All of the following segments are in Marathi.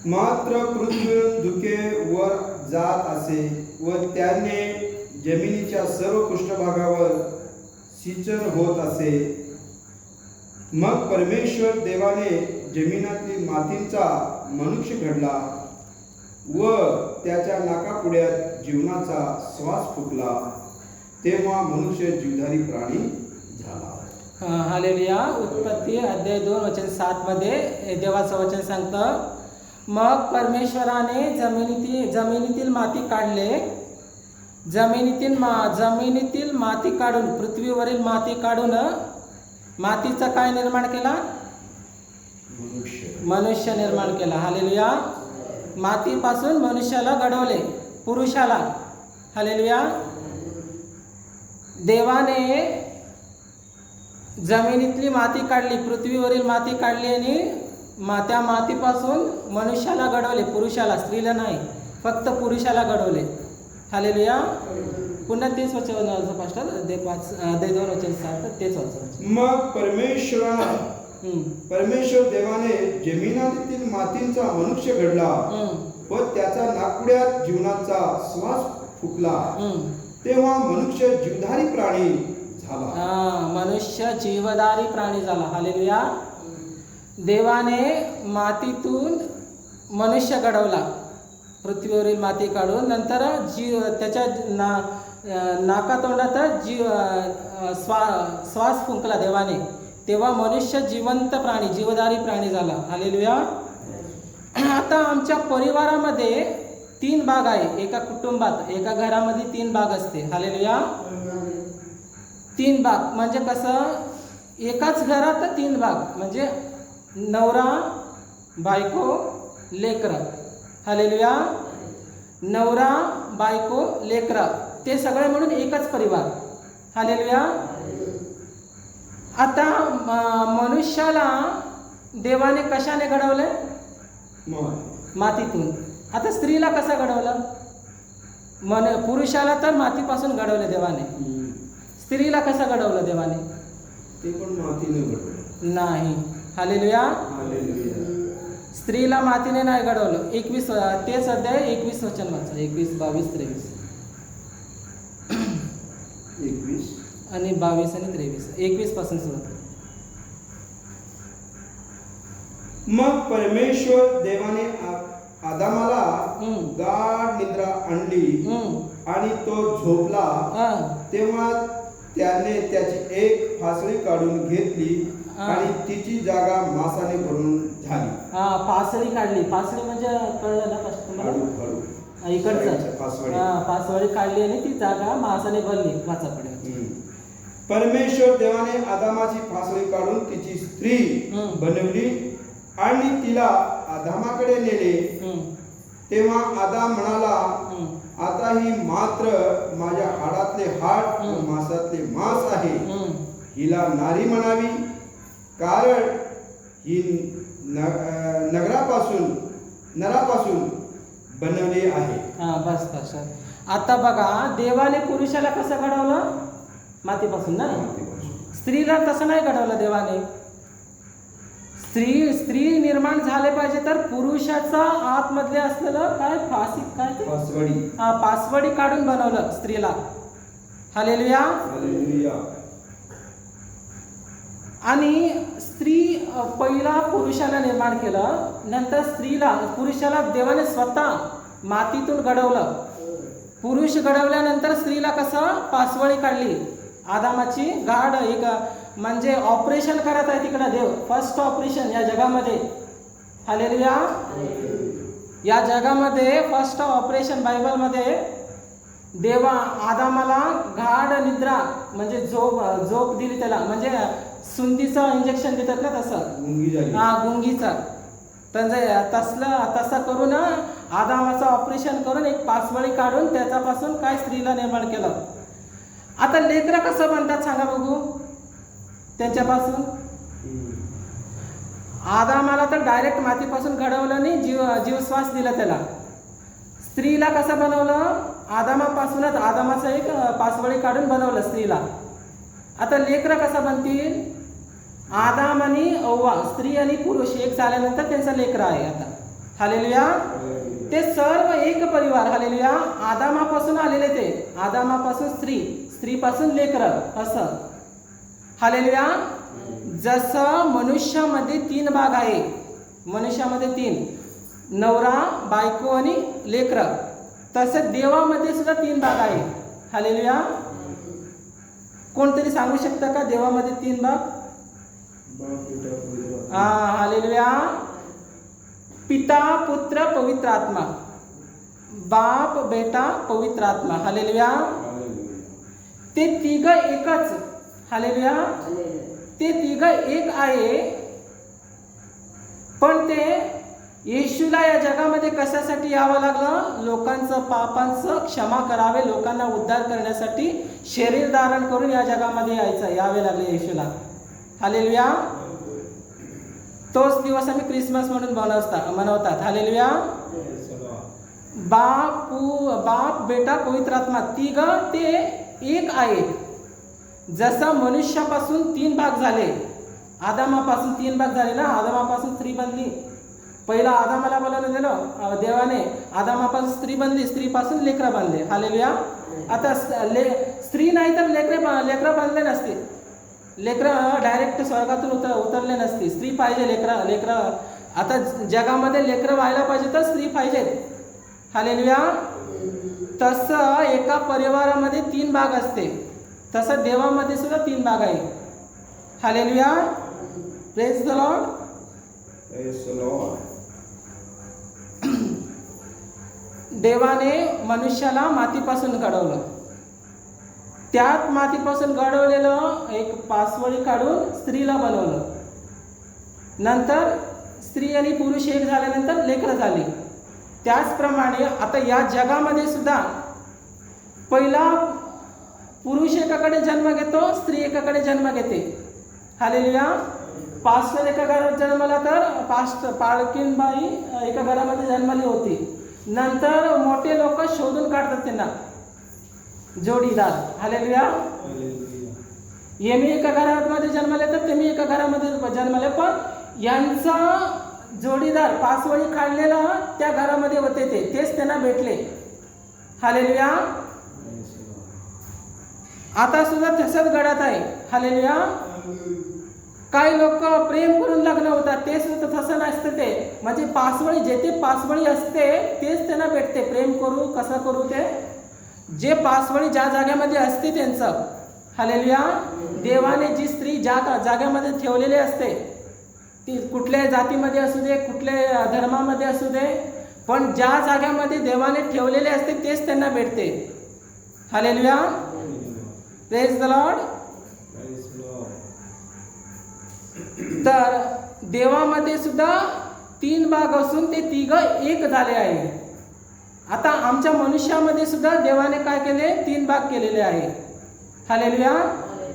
मात्र पृथ्वीवरून धुके वर जात असे व त्याने जमिनीच्या सर्व पृष्ठभागावर सिंचन होत असे. मग परमेश्वर देवाने जमिनीतील मातींचा मनुष्य घडला व त्याच्या नाकापुड्यात जीवनाचा श्वास फुकला. तेव्हा मनुष्य जीवधारी प्राणी झाला. हालेलुया. उत्पत्ती अध्याय 2 वचन 7 मध्ये देवाचं वचन सांगतं, मग परमेश्वराने जमिनीतील माती काढले. जमिनीतील माती काढून, पृथ्वीवरील माती काढून मातीचा काय निर्माण केला? मनुष्य निर्माण केला. हालेलुया. मातीपासून मनुष्याला घडवले, पुरुषाला. हालेलुया. देवाने जमिनीतली माती काढली, पृथ्वीवरील माती काढली आणि त्या मातीपासून मनुष्याला घडवले, पुरुषाला, स्त्रीला नाही, फक्त पुरुषाला घडवले. हालेलुया. पुन्हा तेच वचन पास्टर दे 2 वचन 7 तेच वचन. मग परमेश्वर देवाने जमिनीतील मातींचा मनुष्य घडला व त्याचा नाकपुड्यात जीवनाचा श्वास फुकला. तेव्हा मनुष्य जीवधारी प्राणी झाला. मनुष्य जीवधारी प्राणी झाला. हालेलुया. देवाने मातीतून मनुष्य घडवला, पृथ्वीवरील माती काढून. नंतर त्याच्या नाकातोंडात श्वास फुंकला देवाने. तेव्हा मनुष्य जिवंत प्राणी, जीवधारी प्राणी झाला. हालेलुया. आता आमच्या परिवारामध्ये 3 भाग आहे. एका कुटुंबात, एका घरामध्ये 3 भाग असते. हालेलुया. 3 भाग म्हणजे कसं? एकाच घरात 3 भाग म्हणजे नवरा, बायको, लेकरं. हालेलुया. नवरा, बायको, लेकरं, ते सगळे म्हणून एकच परिवार. हालेलुया. आता मनुष्याला देवाने कशाने घडवले? मातीतून. आता स्त्रीला कसं घडवलं? पुरुषाला तर मातीपासून घडवले देवाने. स्त्रीला कसं घडवलं देवाने? ते पण मातीने घडवलं नाही. हालेलुया. स्त्रीला मातीने नाही घडवलं. 21 तेच अध्याय 21 वचन वाचा. 21, 22, 23. 21 आणि 22 आणि 23. 21 पासून सुरू. मग परमेश्वर देवाने आदामाला गाढ निद्रा आणली आणि तो झोपला. तेव्हा त्याने त्याची एक फासळी काढून घेतली आणि तिची जागा मांसाने भरून झाली. पासळी काढली. पासळी म्हणजे कळलं ना तुम्हाला? इकडचं पासळी काढली आणि ती जागा मांसाने भरली. वाचा पुढे. परमेश्वर देवाने आदामाची फासळी काढून तिची स्त्री बनवली आणि तिला आदामाकडे नेले. तेव्हा आदाम म्हणाला, आता ही मात्र माझ्या हाडातले हाड व मांसातले मांस आहे. हिला नारी म्हणावी, कारण ही नरापासून बनवली आहे. बस बस. आता बघा, देवाने पुरुषाला कसं घडवलं? मातीपासून ना. स्त्रीला तसं नाही घडवलं देवाने. स्त्री निर्माण झाले पाहिजे तर पुरुषाचा आतमधले असलेलं काय पासवडी काढून बनवलं स्त्रीला. हालेलुया. आणि स्त्री पहिला पुरुषाला निर्माण केलं, नंतर पुरुषाला देवाने स्वतः मातीतून घडवलं. पुरुष घडवल्यानंतर स्त्रीला कसं पासवळी काढली. आदामाची गाढ एक म्हणजे ऑपरेशन करत आहे तिकडं देव. फर्स्ट ऑपरेशन या जगामध्ये. हालेलुया. या जगामध्ये फर्स्ट ऑपरेशन बायबलमध्ये देवा आदामाला गाढ निद्रा म्हणजे झोप दिली त्याला. म्हणजे सुंदीचं इंजेक्शन देतात ना तसं. गुंगीचं. तसं करून आदामाचं ऑपरेशन करून एक पासवळी काढून त्याच्यापासून काय स्त्रीला निर्माण केलं. आता लेकरं कसं बनतात सांगा बघू त्यांच्यापासून? आदामाला तर डायरेक्ट मातीपासून घडवलं आणि जीवश्वास दिला त्याला. स्त्रीला कसं बनवलं? आदामापासूनच आदामाचं एक पासवळी काढून बनवलं स्त्रीला. आता लेकरं कसं बनतील? आदाम आणि अव्वा, स्त्री आणि पुरुष एक झाल्यानंतर त्यांचा लेकरं आहे. आता हालेलुया. ते सर्व एक परिवार. हालेलुया. आदामापासून आलेले ते, आदामापासून स्त्री, स्त्रीपासून लेकरं, असं. हालेलुया. जसं मनुष्यामध्ये 3 भाग आहे, मनुष्यामध्ये 3, नवरा, बायको आणि लेकरं, तसं देवामध्ये सुद्धा 3 भाग आहे. हालेलुया. कोणतरी सांगू शकता का देवामध्ये 3 भाग? हालेलुया. पिता, पुत्र, पवित्र आत्मा. बाप, बेटा, पवित्र आत्मा. हालेलुया. ते तिघ एकच. हालेलुया. ते तिघ एक आहे. पण ते येशूला या जगामध्ये कशासाठी यावं लागलं? लोकांचं पापांचं क्षमा करावे, लोकांना उद्धार करण्यासाठी शरीर धारण करून या जगामध्ये यावे लागले येशूला. हालेलुया. तोच दिवस आम्ही क्रिसमस म्हणून मनवतात. हालेलुया. बाप, बेटा, पवित्र आत्मा, तिघ ते एक आहेत. जसं मनुष्यापासून 3 भाग झाले, आदामापासून 3 भाग झाले ना, आदामापासून स्त्री बनली. पहिला आदामाला बनवलं गेलं देवाने, आदामापासून स्त्री बनली, स्त्रीपासून लेकरं बनले. हालेलुया. आता स्त्री नाही तर लेकरं बनले नसते, लेकरं डायरेक्ट स्वर्गातून उतरले नसते. स्त्री पाहिजे, लेकरं. आता जगामध्ये लेकरं व्हायला पाहिजे तर स्त्री पाहिजेत. हालेलुया. तसं एका परिवारामध्ये 3 भाग असते, तसं देवामध्ये सुद्धा 3 भाग आहे. Hallelujah. Praise the Lord. Praise the Lord. देवाने मनुष्याला मातीपासून घडवलं. त्यात मातीपासून घडवलेलं एक पासवळी काढून स्त्रीला बनवलं. नंतर स्त्री आणि पुरुष एक झाल्यानंतर लेकरं झाली. त्याचप्रमाणे आता या जगामध्ये सुद्धा पहिला पुरुष एकाकडे जन्म घेतो, स्त्री एकाकडे जन्म घेते. हालेलुया. पास्टर एका घरात जन्मला तर पाळकीनबाई एका घरामध्ये जन्मली होती. नंतर मोठे लोक शोधून काढतात त्यांना जोडीदार. हालेलुया. मी एका घरामध्ये जन्मले तर ते मी एका घरामध्ये जन्मले, पण यांचा जोडीदार पाचवळी काढलेला त्या घरामध्ये होते, तेच त्यांना भेटले. हालेलुया. आता सुद्धा तसंच घडत आहे. हालेलुया. काही लोक प्रेम करून लग्न होतात, ते सुद्धा तसं नसतं. ते म्हणजे पासवळी, जेथे पासवळी असते तेच त्यांना भेटते. प्रेम करू कसं करू, ते जे पासवळी ज्या जागेमध्ये असते त्यांचं. हालेलुया. देवाने जी स्त्री ज्या जागेमध्ये ठेवलेली असते, ती कुठल्याही जातीमध्ये असू दे, कुठल्या धर्मामध्ये असू दे, पण ज्या जागेमध्ये देवाने ठेवलेले असते तेच त्यांना भेटते. हालेलुया. Praise the Lord. तर देवामध्ये सुद्धा 3 भाग असून ते तिघ एक झाले आहे. आता आमच्या मनुष्यामध्ये सुद्धा देवाने काय केले? 3 भाग केलेले आहे. हालेलुया.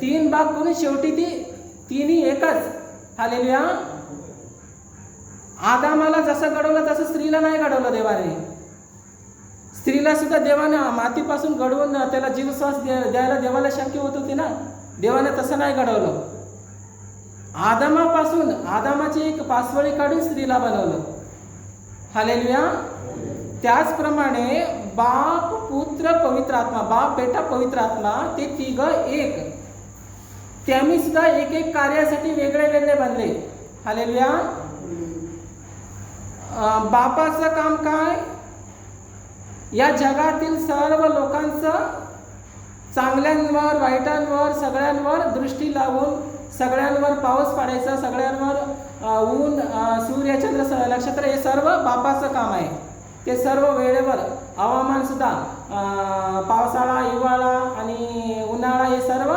3 भाग करून शेवटी ती तिन्ही एकच. हालेलुया. आदामाला जसं घडवलं तसं स्त्रीला नाही घडवलं देवाने. स्त्रीला सुद्धा देवाने मातीपासून घडवून त्याला जीवश्वास द्यायला देवाला शक्य होत होते ना. देवाने तसं नाही घडवलं. आदामाची एक पासवळी काढून स्त्रीला बनवलं. हालेलुया. त्याचप्रमाणे बाप, पुत्र, पवित्र आत्मा, बाप, बेटा, पवित्र आत्मा, ते तिघ एक. त्यांनी सुद्धा एक एक कार्यासाठी वेगळे वेगळे बनले. हालेलुया. बापाचं काम काय? या जगातील सर्व लोकांचं चांगल्यांवर वाईटांवर सगळ्यांवर दृष्टी लावून, सगळ्यांवर पाऊस पाडायचा, सगळ्यांवर ऊन, सूर्य, चंद्र, नक्षत्र, हे सर्व बापाचं काम आहे. ते सर्व वेळेवर हवामान सुद्धा, पावसाळा, हिवाळा आणि उन्हाळा, हे सर्व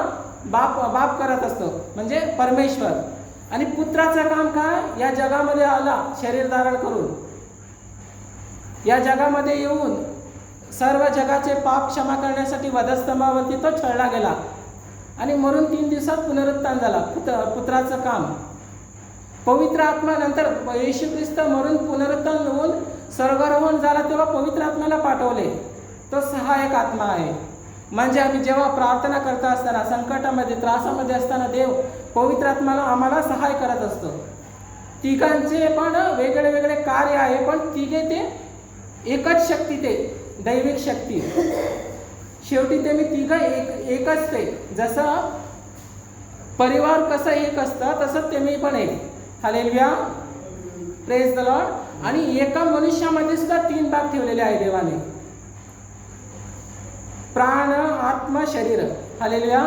बाप करत असतो, म्हणजे परमेश्वर. आणि पुत्राचं काम काय? या जगामध्ये आला शरीर धारण करून, या जगामध्ये येऊन सर्व जगाचे पाप क्षमा करण्यासाठी वधस्तंभावरती तो छळला गेला आणि मरून 3 दिवसात पुनरुत्थान झाला. पुत्राचं काम. पवित्र आत्मा नंतर येशू ख्रिस्त मरून पुनरुत्थान होऊन स्वर्गारोहण झाला तेव्हा पवित्र आत्म्याला पाठवले. तो सहायक आत्मा आहे. म्हणजे आम्ही जेव्हा प्रार्थना करत असताना, संकटामध्ये, त्रासामध्ये असताना देव पवित्र आत्म्याला आम्हाला सहाय करत असतो. तिघांचे पण वेगळे वेगळे कार्य आहे, पण तिघे ते एकच शक्ती, ते दैविक शक्ती. शेवटी ते मी तिघ एकच ते. जसं परिवार कसं एक असतं तसं ते मी पण एक. Hallelujah, praise the Lord. आणि एका मनुष्यामध्ये सुद्धा 3 भाग ठेवलेले आहे देवाने. प्राण, आत्मा, शरीर. हालेलुया.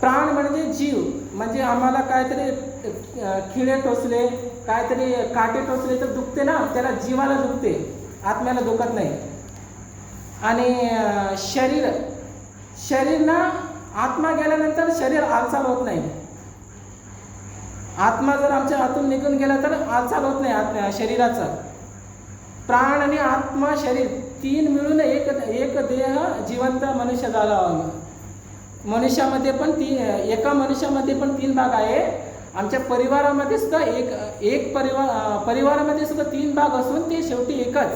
प्राण म्हणजे जीव, म्हणजे आम्हाला काहीतरी खिळे टोचले, काहीतरी काटे टोचले तर दुखते ना, त्याला जीवाला दुखते, आत्म्याला दुखत नाही. आणि शरीर, शरीर ना आत्मा गेल्यानंतर शरीर हालचाल होत नाही. आत्मा जर आमच्या हातून निघून गेला तर हालचाल होत नाही शरीराचा. प्राण आणि आत्मा, शरीर 3 मिळून एक देह जिवंत मनुष्य झाला. मनुष्यामध्ये पण एका मनुष्यामध्ये पण 3 भाग आहे. आमच्या परिवारामध्ये सुद्धा एक परिवारामध्ये सुद्धा 3 भाग असून ते शेवटी एकच.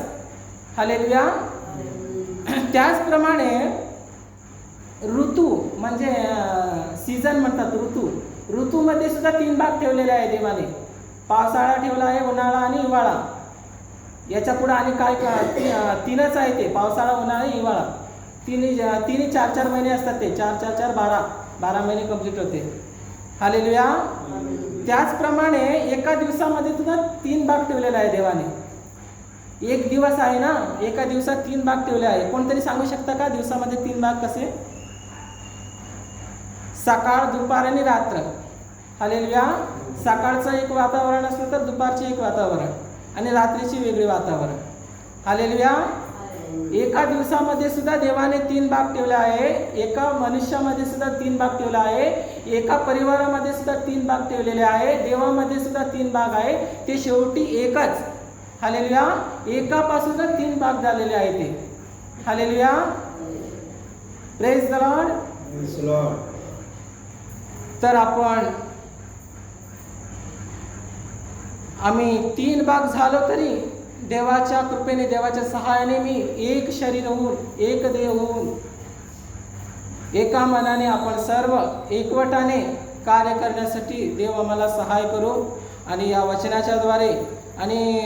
हालेलुया. त्याचप्रमाणे ऋतू म्हणजे सीझन म्हणतात, ऋतूमध्ये सुद्धा 3 भाग ठेवलेले आहे देवाने. पावसाळा ठेवला आहे, उन्हाळा आणि हिवाळा. याच्या पुढे आणि काय 3च आहे ते, पावसाळा, उन्हाळा, हिवाळा. तिन्ही 4-4 महिने असतात ते. 4-4-4 12 महिने कंप्लीट होते. हालेलुया. त्याचप्रमाणे एका दिवसामध्ये सुद्धा 3 भाग ठेवलेला आहे देवाने. एक दिवस आहे ना, एका दिवसात 3 भाग ठेवले आहे. कोणतरी सांगू शकता का दिवसामध्ये 3 भाग कसे? सकाळ, दुपार आणि रात्र. हालेलुया. सकाळचं एक वातावरण असलं तर दुपारचे एक वातावरण आणि रात्रीची वेगळी वातावरण. हालेलुया. एका दिवसामध्ये सुद्धा देवाने 3 भाग ठेवले आहे. एका मनुष्यामध्ये सुद्धा 3 भाग ठेवला आहे. एका परिवारामध्ये सुद्धा 3 भाग ठेवलेले आहे. देवामध्ये सुद्धा 3 भाग आहे. ते शेवटी एकच. हालेलुया. एकापासूनच 3 भाग झालेले आहे ते. Hallelujah. Praise the Lord. Praise the Lord. तर आम्ही 3 भाग झालो तरी देवाच्या कृपेने, देवाच्या सहाय्याने मी एक शरीर होऊन, एक देह होऊन, एका मनाने आपण सर्व एकवटाने कार्य करण्यासाठी देव आम्हाला सहाय्य करू. आणि या वचनाच्या द्वारे आणि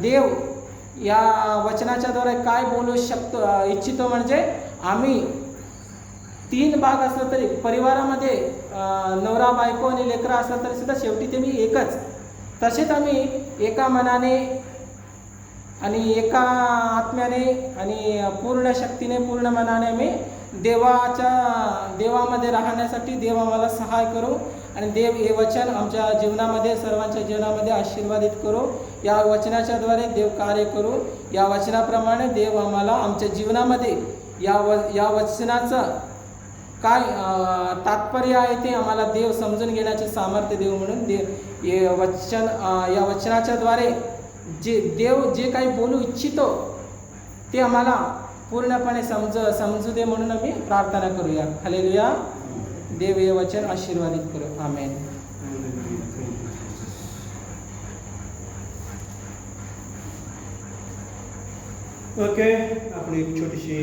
देव या वचनाच्या द्वारे काय बोलू इच्छितो म्हणजे आम्ही 3 भाग असलं तरी परिवारामध्ये नवरा बायको आणि लेकरं असलं तरी सुद्धा शेवटी ते मी एकच. तसेच आम्ही एका मनाने आणि एका आत्म्याने आणि पूर्ण शक्तीने, पूर्ण मनाने आम्ही देवामध्ये राहण्यासाठी देव आम्हाला सहाय्य करू. आणि देव हे वचन आमच्या जीवनामध्ये, सर्वांच्या जीवनामध्ये आशीर्वादित करू. या वचनाच्या द्वारे देव कार्य करू. या वचनाप्रमाणे देव आम्हाला आमच्या जीवनामध्ये या वचनाचं काय तात्पर्य आहे ते आम्हाला देव समजून घेण्याचे सामर्थ्य देव म्हणून या वचनाच्या द्वारे देव जे काही बोलू इच्छितो ते आम्हाला पूर्णपणे समजू दे म्हणून आम्ही प्रार्थना करूया. हालेलुया. देव हे वचन आशीर्वादित करू. आमेन. ओके, आपण एक छोटीशी